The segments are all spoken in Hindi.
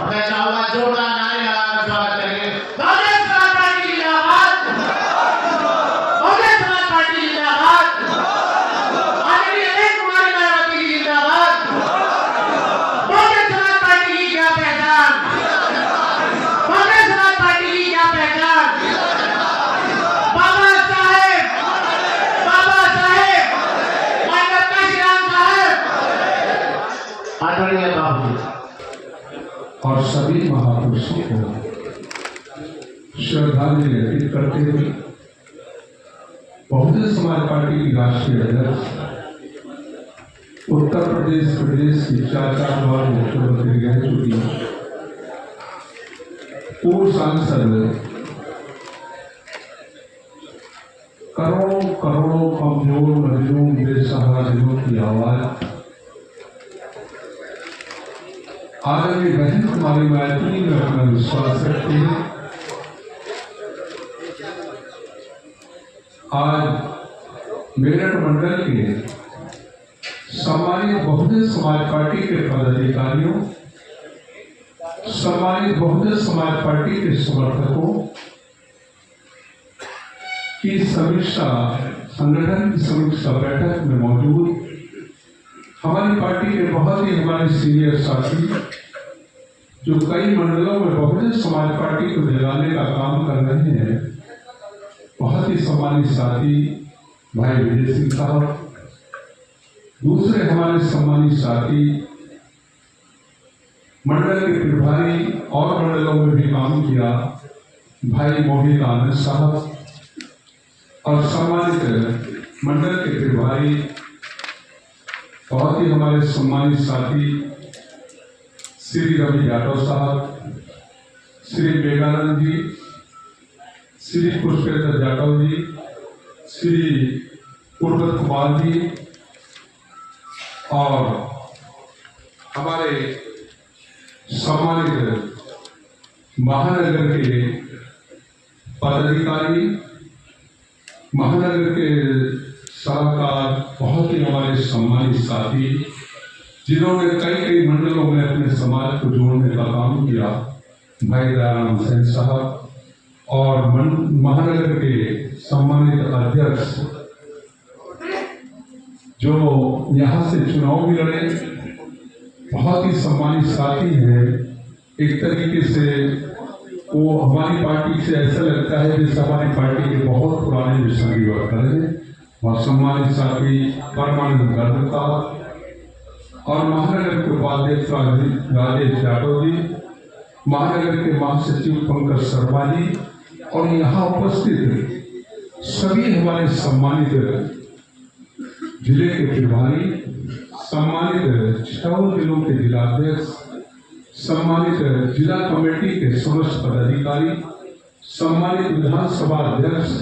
और मैं चाहूंगा जोरदार नारे लगाकर स्वागत करेंगे। बहुजन समाज पार्टी जिंदाबाद, बहुजन समाज पार्टी जिंदाबाद, आदरणीय अनिल कुमार मायावती की जिंदाबाद। बहुजन समाज पार्टी की क्या पहचान, बहुजन समाज पार्टी की क्या पहचान, बाबा साहेब मानव काशीराम साहेब, आदरणीय बाबू और सभी महापुरुषों को श्रद्धांजलि अर्पित करते हुए बहुजन समाज पार्टी की राष्ट्रीय अध्यक्ष, उत्तर प्रदेश की 4 बार मुख्यमंत्री रह चुकी पूर्व सांसद, करोड़ों कमजोर मजलूम बेसहारा दिलों की आवाज आदरणीय बहन कुमारी मायावती में अपना विश्वास रखते हैं। आज मेरठ मंडल के सम्मानित बहुजन समाज पार्टी के पदाधिकारियों, सम्मानित बहुजन समाज पार्टी के समर्थकों की समीक्षा, संगठन की समीक्षा बैठक में मौजूद हमारी पार्टी के बहुत ही हमारे सीनियर साथी जो कई मंडलों में बहुजन समाज पार्टी को जगाने का काम कर रहे हैं, बहुत ही सम्मानित साथी भाई विजय सिंह साहब, दूसरे हमारे सम्मानित साथी मंडल के प्रभारी और मंडलों में भी काम किया भाई मोहित आनंद साहब, और सम्मानित मंडल के प्रभारी बहुत ही हमारे सम्मानित साथी श्री रवि यादव साहब, श्री मेघानंद जी, श्री पुष्पेंद्र यादव जी, श्री पूर्वत कुमार जी, और हमारे सम्मानित महानगर के पदाधिकारी, महानगर के सलाहकार, बहुत ही हमारे सम्मानित साथी जिन्होंने कई मंडलों में अपने समाज को जोड़ने का काम किया, भाई दयाराम सेन साहब, और महानगर के सम्मानित अध्यक्ष जो यहाँ से चुनाव भी लड़े, बहुत ही सम्मानित साथी हैं। एक तरीके से वो हमारी पार्टी से ऐसा लगता है जैसे हमारी पार्टी के बहुत पुराने जो संगी वर्कर हैं, और सम्मानित साथी परमानंद गर्भता और महानगर के उपाध्यक्ष राजेश यादव जी, महानगर के महासचिव पंकज शर्मा जी, और यहाँ उपस्थित सभी हमारे सम्मानित जिले के प्रभारी, सम्मानित 6 जिलों के जिलाध्यक्ष, सम्मानित जिला कमेटी के समस्त पदाधिकारी, सम्मानित विधानसभा अध्यक्ष,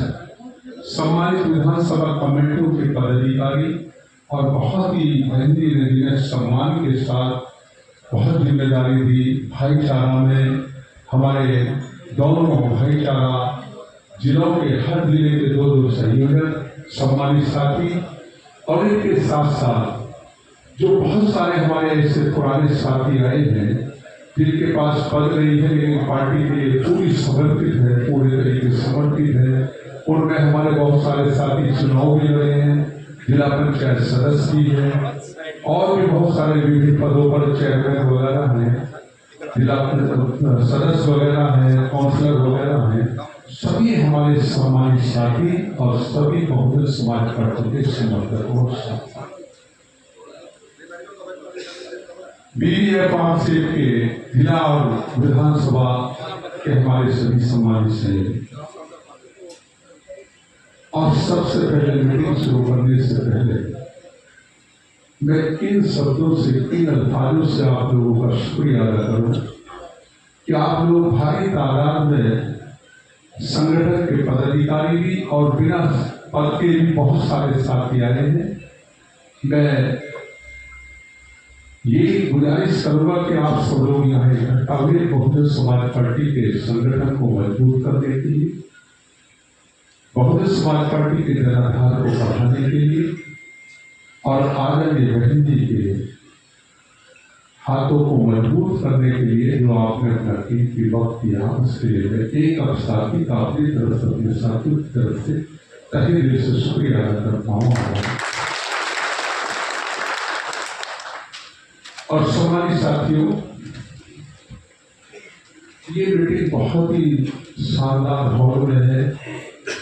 सम्मानित विधानसभा कमेटियों के पदाधिकारी, और बहुत ही बहनजी ने जिन्हें सम्मान के साथ बहुत जिम्मेदारी दी। भाईचारा में हमारे दोनों भाईचारा जिलों के हर जिले के 2 संयोजक, सम्मानित साथी, और इनके साथ साथ जो बहुत सारे हमारे ऐसे पुराने साथी आए हैं जिनके पास पद नहीं है लेकिन पार्टी के लिए पूरी समर्पित है, पूरे तरीके समर्पित है। उनमें हमारे बहुत सारे साथी चुनाव भी लड़े हैं, जिला पंचायत सदस्य भी हैं, और भी बहुत सारे विभिन्न पदों पर चेयरमैन वगैरह हैं, जिला सदस्य वगैरह हैं, काउंसलर वगैरह हैं। सभी हमारे सम्मानित साथी और सभी बहुजन समाज पार्टी के समर्थकों BDF के जिला और विधानसभा के हमारे सभी सम्मानित सहयोगी, और सबसे पहले मीटिंग शुरू करने से पहले मैं किन शब्दों से, किन अल्फाजों से आप लोगों का शुक्रिया अदा करूं कि आप लोग भारी तादाद में संगठन के पदाधिकारी भी और बिना पद के भी बहुत सारे साथी आए हैं। मैं ये गुजारिश करूंगा कि आप सब लोग यहाँ इकट्ठा हुए बहुजन समाज पार्टी के संगठन को मजबूत करने के लिए, बहुजन समाज पार्टी के जनाधार को बढ़ाने के लिए, और आदरणीय बहन जी के हाथों को मजबूत करने के लिए जो आपने अपना कीमती वक्त दिया, उसके लिए मैं एक अब साथी का अपनी तरफ से, अपने साथियों की तरफ से तहे दिल से शुक्रिया अदा करता हूँ। और सम्मानित साथियों, ये मीटिंग बहुत ही शानदार माहौल में है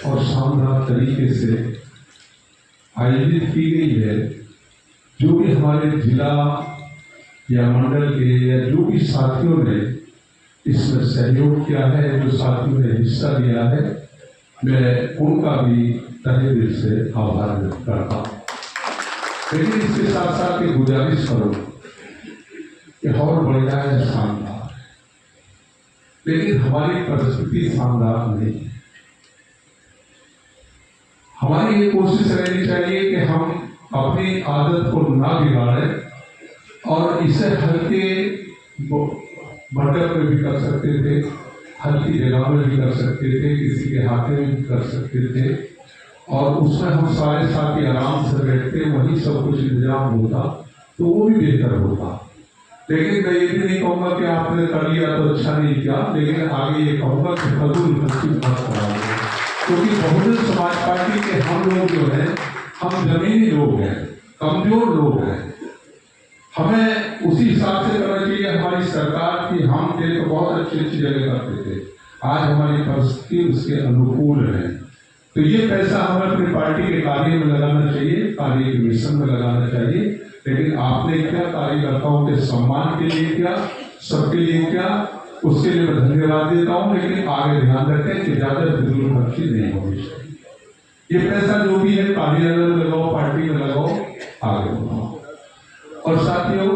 और शानदार तरीके से आयोजित की गई है। जो भी हमारे जिला या मंडल के या जो भी साथियों ने इसमें सहयोग किया है, जो साथियों ने हिस्सा लिया है, मैं उनका भी तहे दिल से आभार व्यक्त करता हूँ। लेकिन इसके साथ साथ ये गुजारिश करूँ कि और बढ़िया है, शानदार, लेकिन हमारी परिस्थिति शानदार नहीं है। हमारी ये कोशिश रहनी चाहिए कि हम अपनी आदत को ना बिगाड़ें और इसे हल्के मंडप में भी कर सकते थे, हल्की जगह में भी कर सकते थे, किसी के हाथ में भी कर सकते थे, और उसमें हम सारे साथी आराम से बैठते, वही सब कुछ इंतजाम होता तो वो भी बेहतर होता। लेकिन मैं ये भी नहीं कहूँगा कि आपने कर लिया तो अच्छा नहीं किया, लेकिन आगे ये कहूँगा कि फजूल खर्ची मत कराइए, क्योंकि बहुजन समाज पार्टी के हम लोग जो हैं, हम जमीनी लोग हैं, कमजोर लोग हैं। हमें उसी हिसाब से करना चाहिए। हमारी सरकार की हम थे तो बहुत अच्छी अच्छी जगह करते थे, आज हमारी परिस्थिति उसके अनुकूल है, तो ये पैसा हमें अपनी पार्टी के कार्य में लगाना चाहिए, कार्य के मिशन में लगाना चाहिए। लेकिन आपने क्या कार्यकर्ताओं के सम्मान के लिए क्या, सबके लिए क्या, उसके लिए मैं धन्यवाद देता हूँ। लेकिन आगे ध्यान रखें कि ज्यादा फिजूल खर्ची नहीं होनी चाहिए। ये पैसा जो भी है कार्यालय में लगाओ, पार्टी में लगाओ, आगे बढ़ाओ। और साथियों,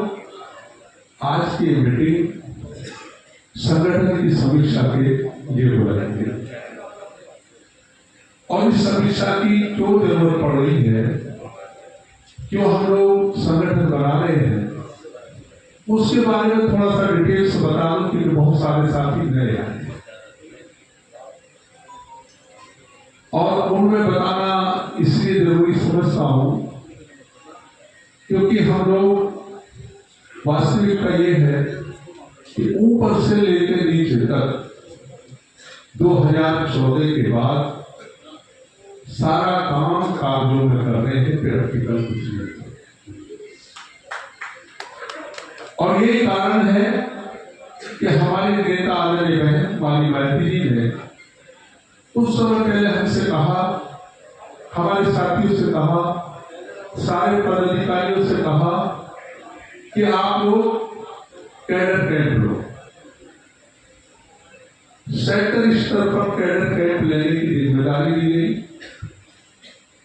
आज की मीटिंग संगठन की समीक्षा के लिए बुलाई गई और इस समीक्षा की क्यों जरूरत पड़ रही है, क्यों हम लोग संगठन बना रहे हैं, उसके बारे में थोड़ा सा डिटेल से बता दूं, क्योंकि बहुत सारे साथी नए आए हैं और उनमें बताना इसलिए जरूरी समझता हूं क्योंकि हम लोग, वास्तविकता ये है कि ऊपर से लेकर नीचे तक 2014 के बाद सारा काम कागजों में कर रहे हैं, प्रैक्टिकल कुछ नहीं। और यही कारण है कि हमारे नेता आदरणीय बहन माली मालती जी ने कुछ समय पहले हमसे कहा, हमारे साथियों से कहा, सारे पदाधिकारियों से कहा कि आप लोग कैडर कैंप लो, सेक्टर स्तर पर कैडर कैंप लेने की जिम्मेदारी ली गई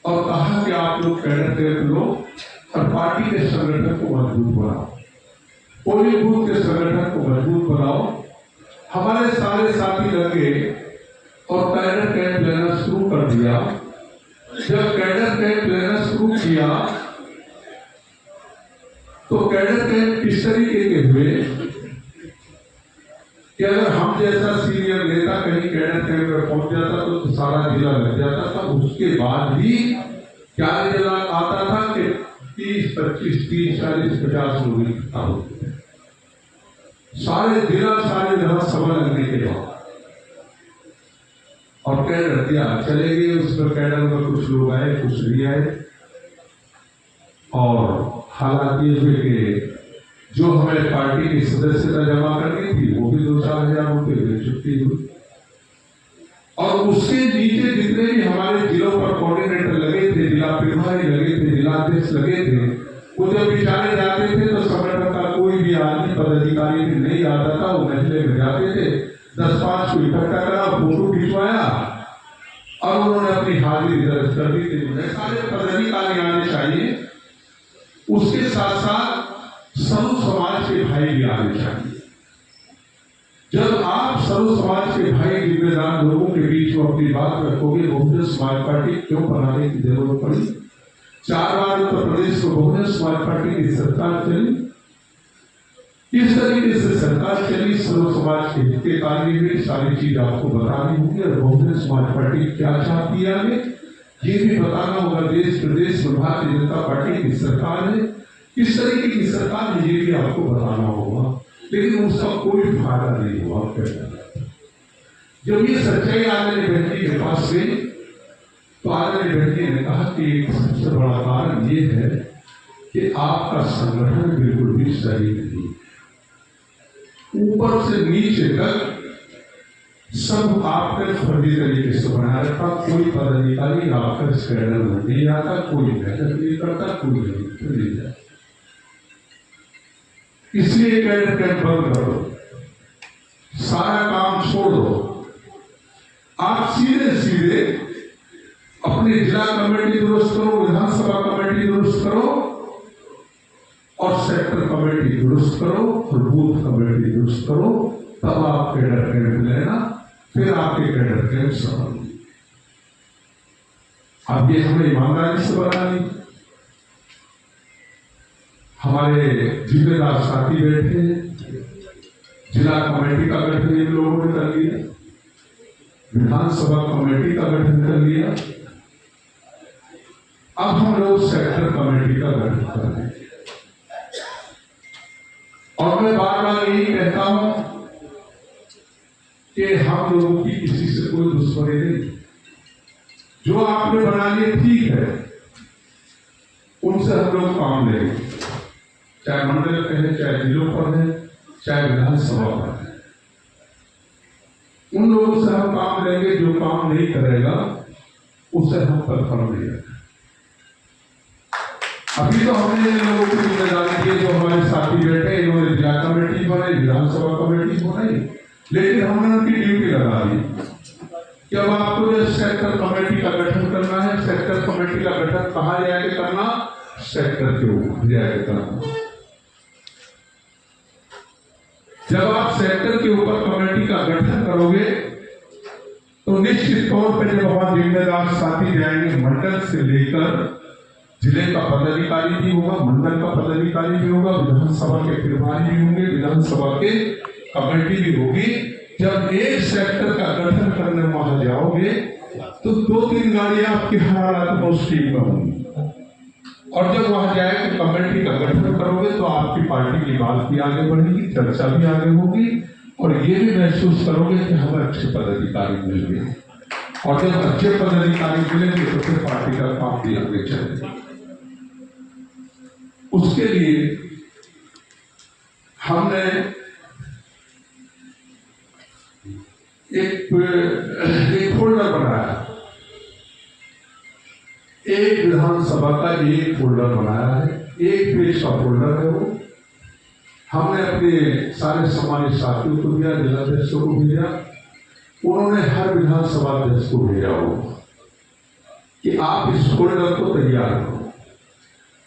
और कहा कि आप लोग कैडर कैंप लो और पार्टी के संगठन को मजबूत बनाओ, पोलिंग बूथ के संगठन को मजबूत बनाओ। हमारे सारे साथी लगे और कैडर कैंप लेना शुरू कर दिया। जब कैडर कैंप लेना शुरू किया तो कैडर कैंप इस तरीके के हुए कि अगर हम जैसा सीनियर नेता कहीं कैडर कैंप में पहुंच जाता तो सारा जिला लग जाता था। उसके बाद भी क्या रिजल्ट आता था कि 30, 25, 30, 40, 50 लोग इकट्ठा होते थे, सारे जिला सारे विधानसभा लगने के बाद। और कैडर क्या चले गए, उसमें कैडर में कुछ लोग आए, कुछ नहीं आए। और हालात ये हुए कि जो हमें पार्टी की सदस्यता जमा करनी थी वो भी 2-4 हजार रुपये छुट्टी हुई। और उसके नीचे जितने भी हमारे जिलों पर कोऑर्डिनेटर लगे थे, जिला प्रभारी लगे थे, जिलाध्यक्ष लगे थे, वो जब विचारे जाते थे तो संगठन का कोई भी आदमी पदाधिकारी भी नहीं आता था। वो महल्ले में जाते थे, 10-5 को इकट्ठा करा, फोटो खिंचवाया और उन्होंने अपनी हाजिरी दर्ज कर दी थी। सारे पदाधिकारी आने चाहिए, उसके साथ साथ सर्व समाज के भाई भी आने चाहिए। जब आप सर्व समाज के भाई जिम्मेदार लोगों के बीच में अपनी बात रखोगे, बहुजन समाज पार्टी क्यों बनाने की जरूरत पड़ी? 4 बार उत्तर प्रदेश को बहुजन समाज पार्टी की सरकार चली, इस तरीके से सरकार चली, सर्व समाज के हित के कार्य में सारी चीज आपको बतानी होगी और बहुजन समाज पार्टी क्या चाहती है ये भी बताना होगा। देश प्रदेश में भारतीय जनता पार्टी की सरकार है, इस तरीके की सरकार ने ये भी आपको बताना होगा, लेकिन उसका कोई फायदा नहीं हुआ। जब ये सच्चाई आदरणीय व्यक्ति के पास गई तो आदरणीय व्यक्ति ने कहा कि सबसे बड़ा कारण ये है कि आपका संगठन बिल्कुल भी सही नहीं, ऊपर से नीचे तक सब आपने फर्जी तरीके से बना रखा। कोई पदाधिकारी आपका कैडर में नहीं आता, कोई मेहनत नहीं करता, कोई नहीं जाता। इसलिए कैडर कैंप बंद करो, सारा काम छोड़ दो। आप सीधे सीधे अपनी जिला कमेटी दुरुस्त करो, विधानसभा कमेटी दुरुस्त करो और सेक्टर कमेटी दुरुस्त करो और बूथ कमेटी दुरुस्त करो, तब आप कैडर कैंप लेना, फिर आपके कैडर कैंप संभाल। अब ये हमें ईमानदारी से बनानी। हमारे जिम्मेदार साथी बैठे हैं, जिला कमेटी का गठन इन लोगों ने कर लिया, विधानसभा कमेटी का गठन कर लिया, अब हम लोग सेक्टर कमेटी का गठन कर रहे हैं। और मैं बार बार यही कहता हूं कि हम लोगों की किसी से कोई दुश्मनी नहीं, जो आपने बना लिए ठीक है, उनसे हम लोग काम लेंगे, चाहे मंडल पे है, चाहे जिलों पर है, चाहे विधानसभा पर है। उन लोगों से हम काम लेंगे, जो काम नहीं करेगा उसे हम परफॉर्म नहीं करेंगे। अभी तो हमने इन लोगों की जिम्मेदारी दी, जो हमारे साथी बैठे, इन्होंने जिला कमेटी बनाई, विधानसभा कमेटी बनाई, लेकिन हमने उनकी ड्यूटी लगा दी कि अब आपको जो सेक्टर कमेटी का गठन करना है, सेक्टर कमेटी का गठन कहाँ जाके करना, सेक्टर के ऊपर जाके करना। जब आप सेक्टर के ऊपर कमेटी का गठन करोगे तो निश्चित तौर पर जब हमारे जिम्मेदार साथी जाएंगे, मंडल से लेकर जिले का पदाधिकारी भी होगा, मंडल का पदाधिकारी भी होगा, विधानसभा के प्रभारी भी होंगे, विधानसभा के कमेटी भी होगी। जब एक सेक्टर का गठन करने वहां जाओगे तो 2-3 गाड़ियां आपकी हर हालात में उस टीम में होंगी, और जब वहां जाए तो कमेटी का गठन करोगे तो आपकी पार्टी की बात भी आगे बढ़ेगी, चर्चा भी आगे होगी, और ये भी महसूस करोगे कि हमें अच्छे पदाधिकारी मिल गए, और जब अच्छे पदाधिकारी मिलेंगे तो फिर पार्टी का काम भी आगे चलेगा। उसके लिए हमने एक फोल्डर बनाया, एक विधानसभा का एक फोल्डर बनाया है, एक पेज का फोल्डर है वो। हमने अपने सारे समाज साथियों को दिया, जिलाध्यक्षों को भेजा, उन्होंने हर विधानसभा अध्यक्ष को भेजा हो कि आप इस फोल्डर को तैयार करो।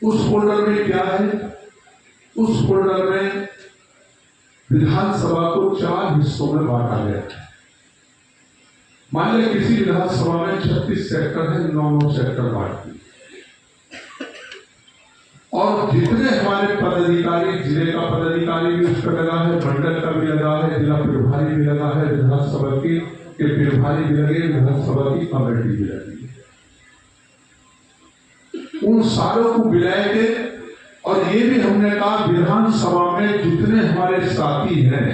उस फोल्डर में क्या है? उस फोल्डर में विधानसभा को 4 हिस्सों में बांटा गया है। मान लिया किसी विधानसभा में 36 सेक्टर है, 9 सेक्टर बांट दिए, और जितने हमारे पदाधिकारी, जिले का पदाधिकारी भी उस पर लगा है, मंडल का भी लगा है, जिला प्रभारी भी लगा है, विधानसभा के प्रभारी भी लगे, विधानसभा की कमेटी भी लगी, उन सारों को मिलाएंगे। और ये भी हमने कहा विधानसभा में जितने हमारे साथी हैं,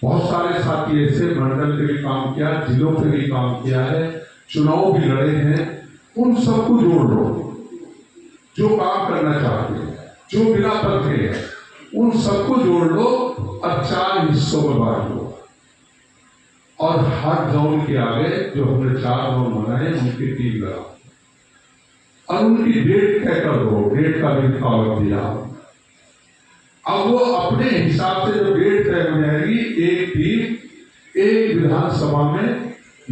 बहुत सारे साथी ऐसे मंडल पे भी काम किया, जिलों पे भी काम किया है, चुनाव भी लड़े हैं, उन सबको जोड़ लो जो काम करना चाहते हैं, जो बिना पद के हैं, उन सबको जोड़ लो और 4 हिस्सों में बांट लो, और हर जोन के आगे जो हमने 4 जोन बनाए उनकी टीम लगाओ और उनकी डेट तय कर दो, डेट का भी कागज दिया। अब वो अपने हिसाब से जो डेट तय हो जाएगी, एक टीम एक विधानसभा में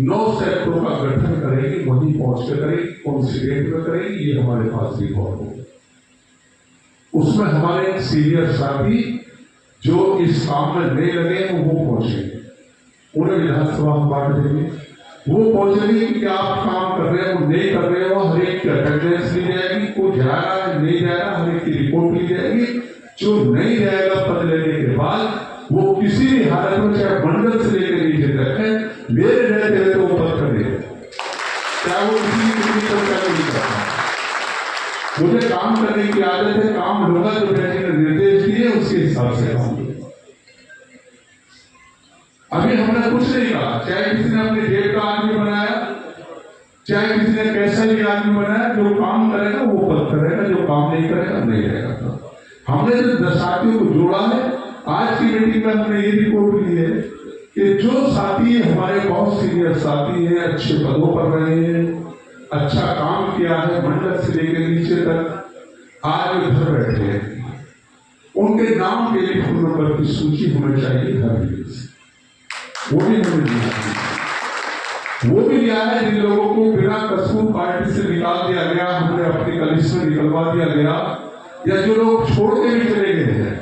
9 सेक्टरों का गठन करेगी, वहीं पहुंच कर करेगी, कौन सी डेट में करेगी, ये हमारे पास रिकॉर्ड होगा। उसमें हमारे सीनियर साथी जो इस काम में नहीं लगे वो पहुंचेंगे, उन्हें विधानसभा में बांट देंगे। वो पहुंचेंगे कि आप काम कर रहे हो, नहीं कर रहे हो, हर एक की अटेंडेंस ली जाएगी, कोई जा रहा है नहीं जा रहा, हर एक की रिपोर्ट ली जाएगी। जो नहीं जाएगा पद लेने के बाद वो किसी भी हालत में, चाहे मंडल से लेकर नीचे तक है, मेरे रहते तो वो पद कर देगा, चाहे वो किसी नहीं करता। मुझे काम करने की आदत है, काम लूंगा जो मैंने निर्देश दिए उसके हिसाब से काम लूंगा। अभी हमने कुछ नहीं कहा, चाहे किसी ने अपने जेब का आदमी बनाया, चाहे किसी ने कैसा भी आदमी बनाया, जो काम करेगा वो पद करेगा, जो काम नहीं करेगा नहीं रहेगा। हमने जो साथियों को जोड़ा है, आज की मीटिंग में हमने ये रिपोर्ट ली है कि जो साथी हमारे बहुत सीनियर साथी हैं, अच्छे पदों पर रहे हैं, अच्छा काम किया है, मंडल से लेकर नीचे तक आज घर बैठे हैं, उनके नाम टेलीफोन नंबर की सूची होनी चाहिए हर दिन से। वो भी हमने दिया है, वो भी लिया है जिन लोगों को बिना कसूर पार्टी से निकाल दिया गया, हमने अपनी कलिश में निकलवा दिया गया, या जो लोग छोड़ के भी चले गए हैं,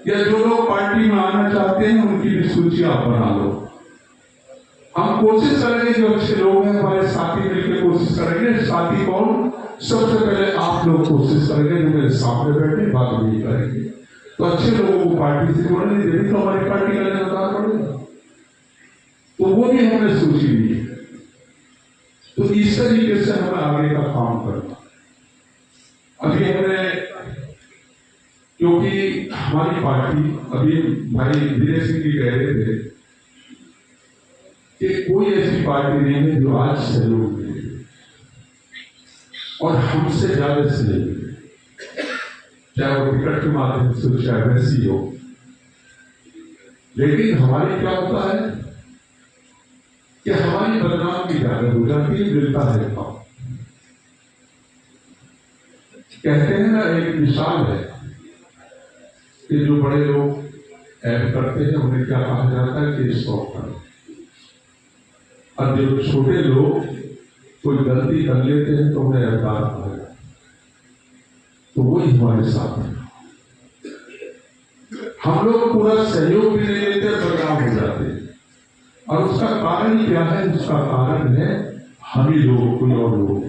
या जो लोग पार्टी में आना चाहते हैं, उनकी भी सूची आप बना लो। हम कोशिश करेंगे, जो अच्छे लोग हैं हमारे साथी मिलकर कोशिश करेंगे। साथी कौन? सबसे पहले आप लोग कोशिश करेंगे, जो मेरे सामने बैठे बात नहीं करेंगे, तो अच्छे लोगों को पार्टी से जोड़ने देंगे, तो हमारी पार्टी का निर्धार पड़ेगा। तो वो भी हमने सूची ली है। तो इस तरीके से हमें आगे का काम करना। अभी हमने, क्योंकि हमारी पार्टी, अभी भाई विजय सिंह जी कह रहे थे कि कोई ऐसी पार्टी नहीं है जो आज सहयोग दे, और हमसे ज्यादा सहयोग दे, चाहे वो टिकट के माध्यम से, चाहे वैसी हो। लेकिन हमारी क्या होता है कि हमारी बदनाम की ज्यादा हो जाती है, मिलता है काम। कहते हैं ना, एक मिसाल है कि जो बड़े लोग ऐड करते हैं उन्हें क्या कहा जाता है कि स्टॉप करो, और जो छोटे लोग कोई गलती कर लेते हैं तो उन्हें अवतार कहा जाता है। तो वही हमारे साथ है, हम लोग पूरा सहयोग भी नहीं लेते, बदनाम हो जाते हैं। और उसका कारण क्या है? उसका कारण है हम ही लोग, कोई और लोग।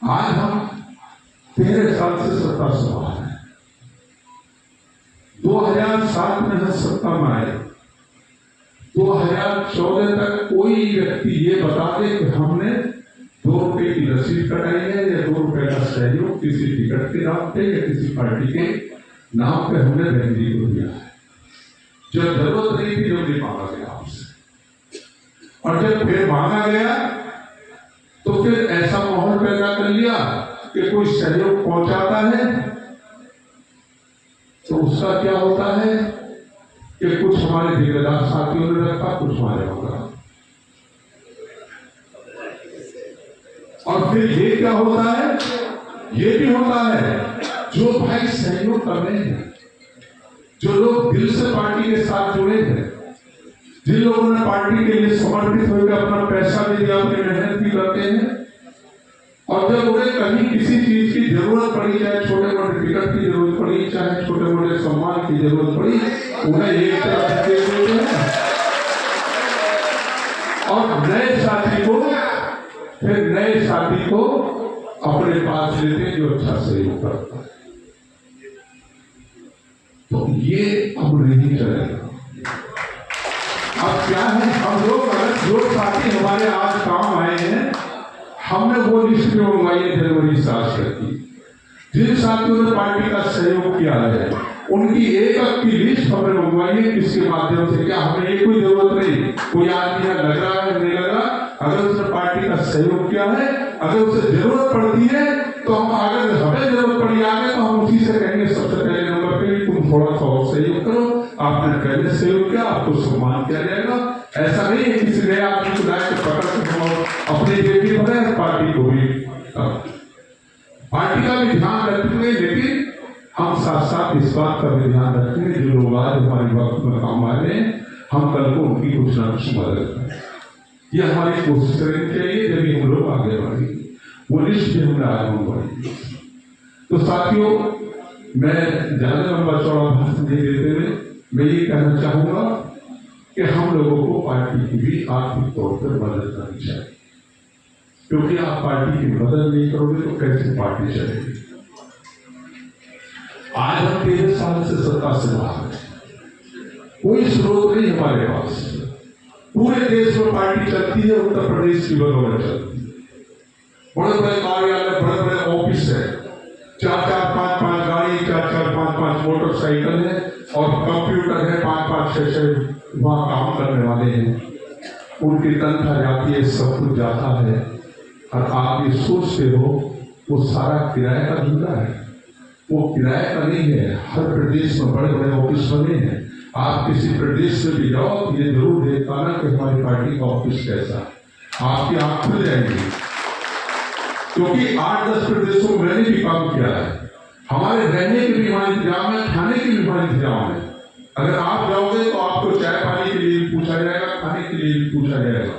आज हम 13 साल से सत्ता संभाल रहे हैं। 2007 में हम सत्ता में आए, 2014 तक कोई व्यक्ति ये बता दे कि हमने 2 रुपए की रसीद कटाई है, या 2 रुपए का सहयोग किसी टिकट के नाम पे या किसी पार्टी के नाम पे हमने बहनजी को दिया है। जब जरूरत नहीं थी, जब नहीं मांगा गया आपसे, और जब फिर मांगा गया तो फिर ऐसा माहौल पैदा कर लिया कि कोई सहयोग पहुंचाता है तो उसका क्या होता है कि कुछ हमारे ठेकेदार साथियों ने रखा, कुछ हमारे होगा। और फिर ये क्या होता है? ये भी होता है जो भाई सहयोग कर रहे हैं, जो लोग दिल से पार्टी के साथ जुड़े हैं, जिन लोगों ने पार्टी के लिए समर्पित होकर अपना पैसा भी दिया, अपनी मेहनत भी करते हैं, और जब उन्हें कहीं किसी चीज की जरूरत पड़ी, चाहे छोटे मोटे टिकट की जरूरत पड़ी, चाहे छोटे मोटे सम्मान की जरूरत पड़ी, उन्हें एक तरफ दे देते हैं, और नए साथी को अपने पास लेते हैं जो अच्छा सहयोग करता है। तो ये अब नहीं चलेगा। अब क्या है, हम लोग जो साथी हमारे आज काम आए हैं, हमने वो लिस्ट में मंगवाई है जनवरी 7 की। जिन साथियों ने पार्टी का सहयोग किया है उनकी एक की लिस्ट हमने मंगवाई है। किसके माध्यम से? क्या हमें ये कोई जरूरत नहीं, कोई आदमी लग रहा है नहीं लग रहा, अगर उसने पार्टी का सहयोग किया है, अगर उसे जरूरत पड़ती है तो हम, अगर हमें जरूरत पड़ी आगे तो हम उसी से कहेंगे सबसे पहले नंबर पे तुम थोड़ा सा और सहयोग करो, आपने पहले सहयोग किया, आपको सम्मान किया जाएगा। ऐसा नहीं है किसी नए आदमी को लाए तो पकड़ के अपनी जेब भी भरे, पार्टी को भी, पार्टी का भी ध्यान रखेंगे, लेकिन हम साथ साथ इस बात का भी ध्यान रखेंगे जो लोग आज हमारे वक्त में काम आ रहे हैं, हम कल को उनकी कुछ ना कुछ मदद करें। ये हमारी कोशिश करनी चाहिए, जब हम लोग आगे बढ़ेंगे। वो लिस्ट भी हमने आज मंगवाई। तो साथियों, मैं ज्यादा लंबा चौड़ा भाषण नहीं देते हुए मैं ये कहना चाहूंगा कि हम लोगों को पार्टी की भी आर्थिक तौर पर मदद करनी चाहिए, क्योंकि आप पार्टी की मदद नहीं करोगे तो कैसे पार्टी चलेगी। आज हम 13 साल से सत्ता से बाहर हैं, कोई स्रोत नहीं हमारे पास। पूरे देश में पार्टी चलती है, उत्तर प्रदेश की बदौलत चलती है। बड़े बड़े कार्यालय, बड़े बड़े ऑफिस है, 4-4, 5-5 गाड़ी, 4-4, 5-5 मोटरसाइकिल है और कंप्यूटर है, 5-5, 6-6 वहां काम करने वाले हैं। उनकी तनख्वाह जाती है, सब कुछ जाता है। और आप ये सोचते हो वो सारा किराए का धंधा है? वो किराए का नहीं है। हर प्रदेश में बड़े बड़े ऑफिस बने हैं। आप किसी प्रदेश में भी जाओ तो ये जरूर देख पाना कि हमारी पार्टी का ऑफिस कैसा है। आपकी आंख खुल जाएगी, क्योंकि 8-10 प्रदेशों में मैंने भी काम किया है। हमारे रहने के भी वहां इंतजाम है, खाने के भी वहां इंतजाम है। अगर आप जाओगे तो आपको चाय पानी के लिए भी पूछा जाएगा, खाने के लिए भी पूछा जाएगा।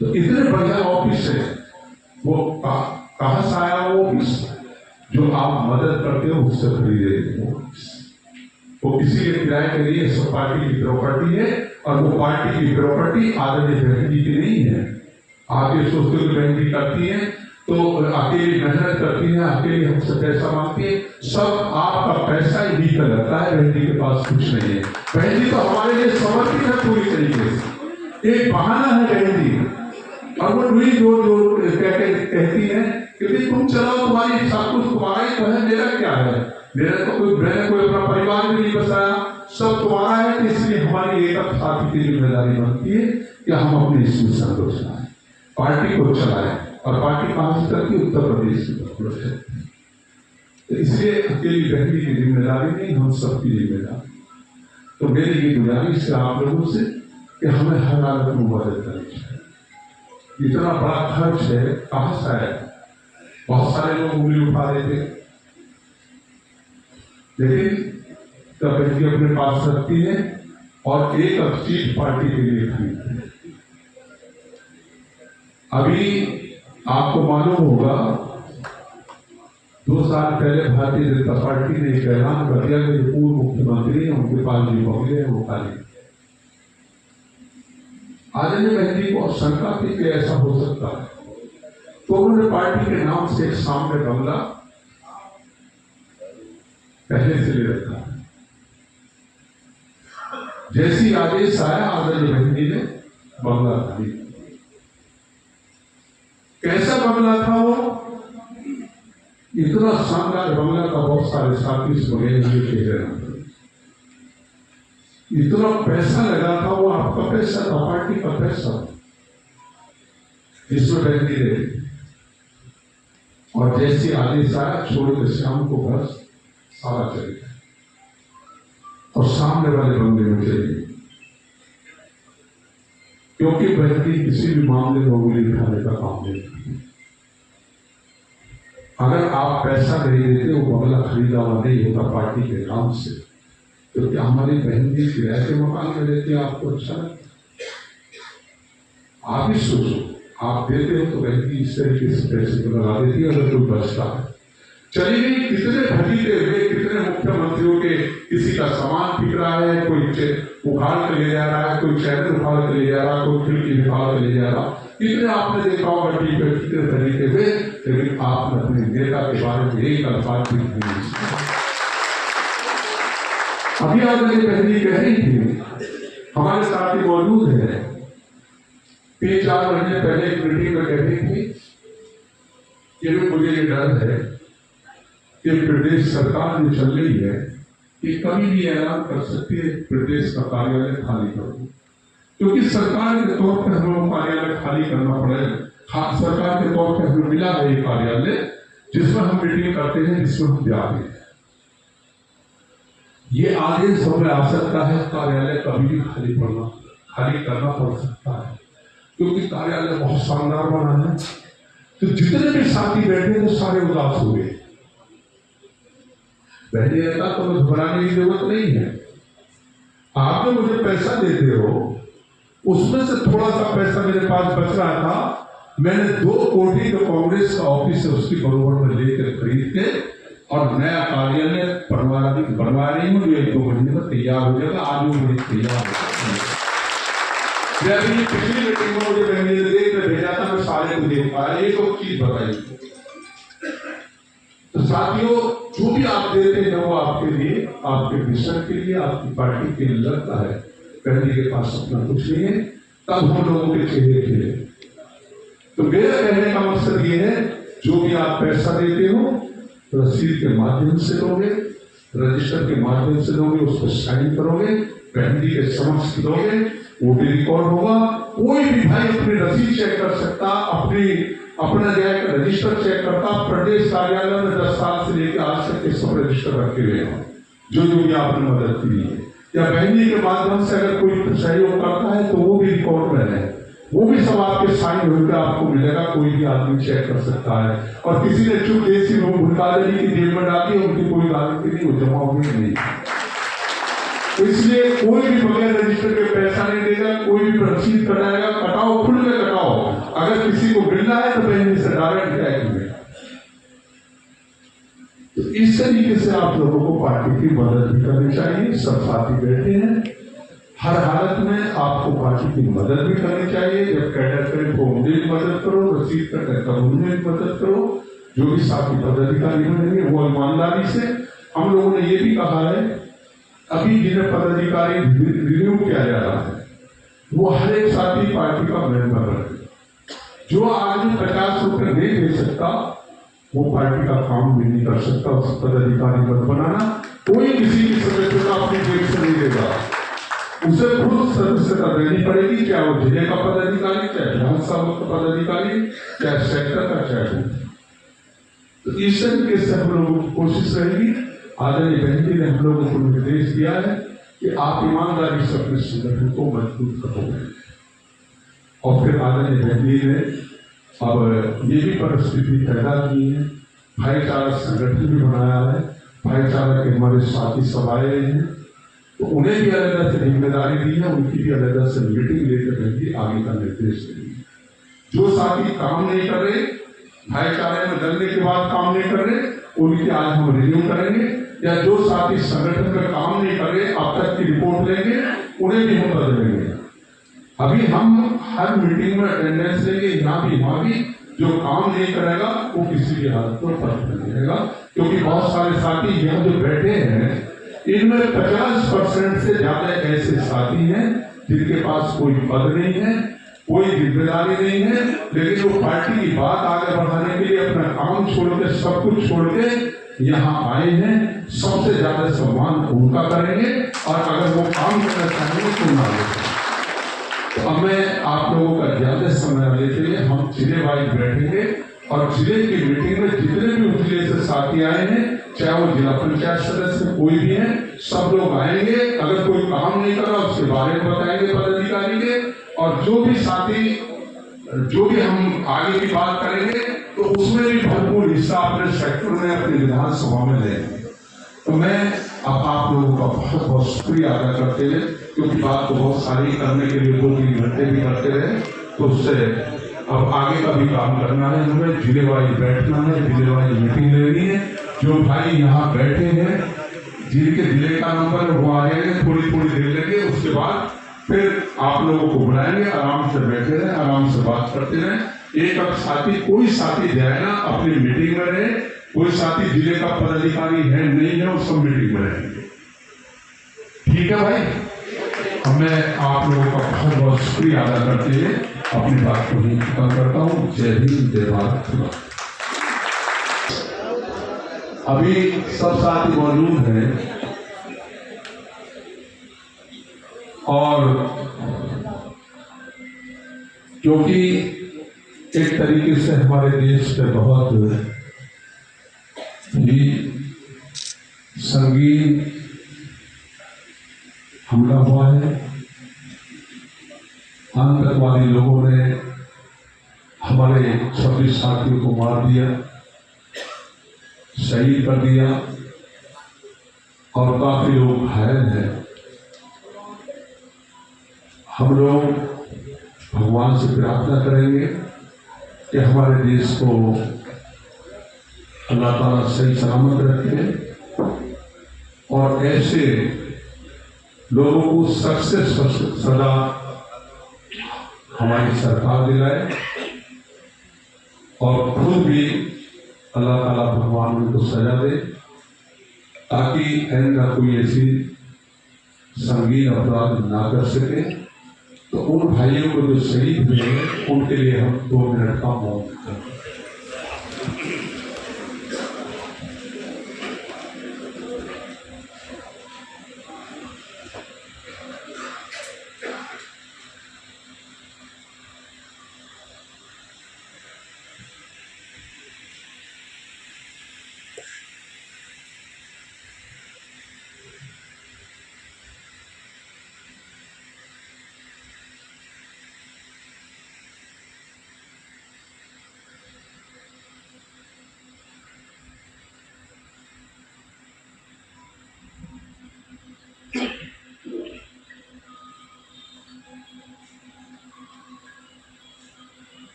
तो इतने बढ़िया ऑफिस है। वो कहां से आया वो ऑफिस? जो आप मदद करते हो उससे खरीदे वो ऑफिस। वो किसी के किराए के लिए, सब पार्टी की प्रॉपर्टी है। और वो पार्टी की प्रॉपर्टी आदरणीय बहन जी की नहीं है। आप ये सोचते हो बहन जी करती है तो अकेली मेहनत करती है, अकेली हमसे पैसा मांगती है। सब आपका पैसा ही लीकर लगता है। बहन जी के पास कुछ नहीं है। बहन जी तो हमारे लिए समर्पित है पूरी तरीके से। एक बहाना है बहन जी। और वो वही जो कहती है कि तुम चलाओ, तुम्हारी सब कुछ तुम्हारा ही तो है, मेरा क्या है? मेरा तो मैंने कोई अपना परिवार भी नहीं बसाया, सब तुम्हारा है। तो इसलिए हमारी एक साथी की जिम्मेदारी बनती है कि हम अपने इसमें संतोष लाए, पार्टी को चलाएं। और पार्टी कहां से करती? उत्तर प्रदेश से। तो इसलिए अकेली बहनी की जिम्मेदारी नहीं, हम सबकी जिम्मेदारी। तो मेरी ये गुजारिश है आप लोगों से कि हमें हर हालत में मदद करनी चाहिए। इतना बड़ा खर्च है, कहां से आया? बहुत सारे लोग उंगली उठा रहे थे, लेकिन बहन जी अपने पास रखती है और एक सीट पार्टी के लिए खरीदती है। अभी आपको मालूम होगा 2 साल पहले भारतीय जनता पार्टी ने एक ऐलान कर दिया कि पूर्व मुख्यमंत्री हैं उनके पास जो बंगले हैं वो खाली। आदरणीय बहन जी को शंका थी कि ऐसा हो सकता है, तो उन्होंने पार्टी के नाम से एक सामने बंगला पहले से ले रखा। जैसी आदेश आया आदरणीय बहन जी ने बंगला खाली। कैसा बंगला था वो? इतना शानदार बंगला का बहुत सारे साथी सुने हुए, इतना पैसा लगा था। वो आपका पैसा था, पार्टी का पैसा, जिसमें बहन जी ने। और जैसी आदेश आया छोड़ के शाम को बस सारा चले गए और सामने वाले बंगले में चले गए, क्योंकि बहन जी किसी भी मामले में उंगली उठाने का काम नहीं करती। अगर आप पैसा नहीं देते, वो बंगला खरीदा हुआ नहीं होता पार्टी के नाम से, तो क्या हमारी बहन जी किराए के मकान में रहती है? आपको अच्छा लगता? आप ही सोचो, आप देते हो तो बहन जी इस तरीके से पैसे को लगा देती है। अगर कोई बचता है, चली गई। कितने भतीजे हुए, कितने मुख्यमंत्रियों के किसी का सामान बिक रहा है, कोई उखाड़ के ले जा रहा है, कोई चैनल उखाड़ के ले जा रहा है, कोई खिड़की उखाड़ के ले जा रहा। कितने आपने देखा होगा टीवी पे कितने तरीके हुए, लेकिन आपने अपने नेता के बारे में एक अल्फाज भी नहीं सुना। अभी आपने बहन जी कह रही थी, हमारे साथ ही मौजूद है, 3-4 महीने पहले एक मीटिंग में कह रही थी कि मुझे ये डर है कि प्रदेश सरकार जो चल रही है कि कभी भी ऐलान कर सकती है प्रदेश का कार्यालय खाली कर दो, क्योंकि सरकार के तौर पर हमें कार्यालय खाली करना पड़ेगा। सरकार के तौर पर हमें मिला है ये कार्यालय जिसमें हम मीटिंग करते हैं, जिसमें हम जाते हैं। ये आदेश हमें आ सकता है, कार्यालय कभी भी खाली करना पड़ सकता है, क्योंकि कार्यालय बहुत शानदार बना है। तो जितने भी साथी बैठे वो सारे उदास हो गए। पहले ऐसा तो घबराने की जरूरत नहीं है। आप जो मुझे पैसा देते हो, उसमें से थोड़ा सा पैसा मेरे पास बच रहा था, मैंने 2 कोटी जो कांग्रेस का ऑफिस है उसकी बरोबर में लेकर खरीद के और नया कार्यालय बनवा रही हूँ, जो 1-2 महीने में तैयार हो जाएगा। आज वो मुझे तैयार हो। पिछली मीटिंग में मुझे मैंने देख कर भेजा था, मैं सारे को देख पाया। एक और चीज बताई, तो साथियों जो भी आप देते हैं वो आपके लिए, आपके मिशन के लिए, आपकी पार्टी के लिए लगता है। बहन जी के पास अपना कुछ नहीं है, तब हम लोगों के चेहरे खिले। तो मेरा कहने का मकसद ये है, जो भी आप पैसा देते हो रसीद के माध्यम से दोगे, रजिस्टर के माध्यम से दोगे, उस पर साइन करोगे, बहन के समक्ष दोगे, वो भी रिकॉर्ड होगा। कोई भी भाई अपनी रसीद चेक कर सकता, अपना जाकर रजिस्टर चेक करता। प्रदेश कार्यालय में 10 साल से लेकर आज तक के सब रजिस्टर रखे हुए हैं, जो भी आपने मदद की है, या बहनी के माध्यम से अगर कोई सहयोग करता है तो वो भी रिकॉर्ड में है, वो भी सब आपके साइन होकर आपको मिलेगा। कोई भी आदमी चेक कर सकता है। और किसी ने चुप देसी लोग भुटकाली की जेब में डाली, उनकी कोई गारंटी नहीं, वो जमा होगी नहीं। तो इसलिए कोई भी बगैर रजिस्टर के पैसा नहीं देगा, कोई भी रसीद कटाएगा, कटाओ, खुल के कटाओ। अगर किसी को मिलना है तो बहनी से डायरेक्ट टैग में। तो इस तरीके से आप लोगों को पार्टी की मदद भी करनी चाहिए। सब साथी बैठे हैं, हर हालत में आपको पार्टी की मदद भी करनी चाहिए। जब कैडर करे तो मुझे भी मदद करो, रसीद करते तो मुझे भी मदद करो। जो भी साथी पदाधिकारी बनेंगे वो ईमानदारी से। हम लोगों ने ये भी कहा है, अभी जिन्हें पदाधिकारी रिन्यू किया जा रहा है वो हर एक साथी पार्टी का मेंबर है। जो आदमी 50 रुपए नहीं दे सकता वो पार्टी का काम भी नहीं कर सकता। उस पदाधिकारी मत बनाना। कोई किसी की सदस्यता अपनी जेब से नहीं देगा, उसे खुद सदस्यता देनी पड़ेगी, चाहे वो जिले का पदाधिकारी, चाहे विधानसभा का पदाधिकारी, चाहे सेक्टर का, चाहे। तो इस तरीके से हम लोगों की कोशिश रहेगी। आदरणीय बहन जी ने हम लोगों को निर्देश दिया है कि आप ईमानदारी से अपने संगठन को मजबूत करोगे। और फिर आदरणीय बहन जी ने अब ये भी परिस्थिति पैदा की है, भाईचारा संगठन भी बनाया है। भाईचारा के हमारे साथी सब आए हैं, तो उन्हें भी अलग अलग से जिम्मेदारी दी है, उनकी भी अलग अलग से मीटिंग लेकर बहन आगे का निर्देश देंगे। जो साथी काम नहीं कर रहे, भाईचारे में डरने के बाद काम नहीं कर रहे, उनकी आज हम रिव्यू करेंगे। या जो साथी संगठन का काम नहीं कर रहे, अब तक की रिपोर्ट लेंगे, उन्हें भी हम बदलेंगे। अभी हम हर मीटिंग में अटेंडेंस लेंगे, यहाँ भी जो काम नहीं करेगा वो किसी भी हालत में फर्क नहीं रहेगा। क्योंकि बहुत सारे साथी यहाँ जो बैठे हैं, इनमें 50% से ज्यादा ऐसे साथी हैं जिनके पास कोई पद नहीं है, कोई जिम्मेदारी नहीं है, लेकिन वो पार्टी की बात आगे बढ़ाने के लिए अपना काम छोड़ के, सब कुछ छोड़ के यहाँ आए हैं। सबसे ज्यादा सम्मान उनका करेंगे, और अगर वो काम करना चाहेंगे तो ना लेंगे। तो अब मैं आप लोगों का ज्यादा समय लेते हुए हम जिले वाइज बैठेंगे, और जिले की मीटिंग में जितने भी उस जिले से साथी आए हैं, चाहे वो जिला पंचायत सदस्य कोई भी है, सब लोग आएंगे। अगर कोई काम नहीं कर रहा उसके बारे में बताएंगे पदाधिकारी के, और जो भी साथी, जो भी हम आगे की बात करेंगे तो उसमें भी भरपूर हिस्सा अपने सेक्टर में, अपनी विधानसभा में लेंगे। तो मैं अब आप लोगों का बहुत बहुत शुक्रिया अदा करते हुए, क्योंकि बात तो बहुत सारी करने के लिए 2-3 घंटे भी करते रहे, तो उससे अब आगे का भी काम करना है। हमें जिले वाइज बैठना है, जिले वाइज मीटिंग लेनी है। जो भाई यहाँ बैठे हैं, जिनके जिले का नंबर वो आएंगे, थोड़ी थोड़ी देर लेंगे, उसके बाद फिर आप लोगों को बुलाएंगे। आराम से बैठे रहे, आराम से बात करते रहे। एक अब साथी, कोई साथी जाए ना अपनी मीटिंग में रहे, कोई साथी जिले का पदाधिकारी है नहीं है, उस सब मीटिंग में रहेंगे। ठीक है भाई? अब मैं आप लोगों का बहुत बहुत शुक्रिया अदा करते हुए अपनी बात को ही खत्म करता हूँ। जय हिंद, जय भारत। अभी सब साथी मौजूद हैं, और क्योंकि एक तरीके से हमारे देश पे बहुत ही संगीन हमला हुआ है। आतंकवादी लोगों ने हमारे 26 साथियों को मार दिया, शहीद कर दिया, और काफी लोग घायल हैं। हम लोग भगवान से प्रार्थना करेंगे कि हमारे देश को अल्लाह ताला सही सलामत रखे, और ऐसे लोगों को सबसे सदा हमारी सरकार दिलाए, और खुद भी अल्लाह ताला भगवान उनको सजा दे, ताकि ऐसा कोई ऐसी संगीन अपराध ना कर सके। तो उन भाइयों को जो शहीद हुए उनके लिए हम 2 मिनट का मौन रखें।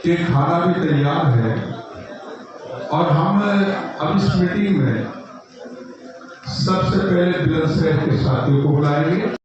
ये खाना भी तैयार है और हम अब इस मीटिंग में सबसे पहले बुलंदशहर के साथियों को बुलाएंगे।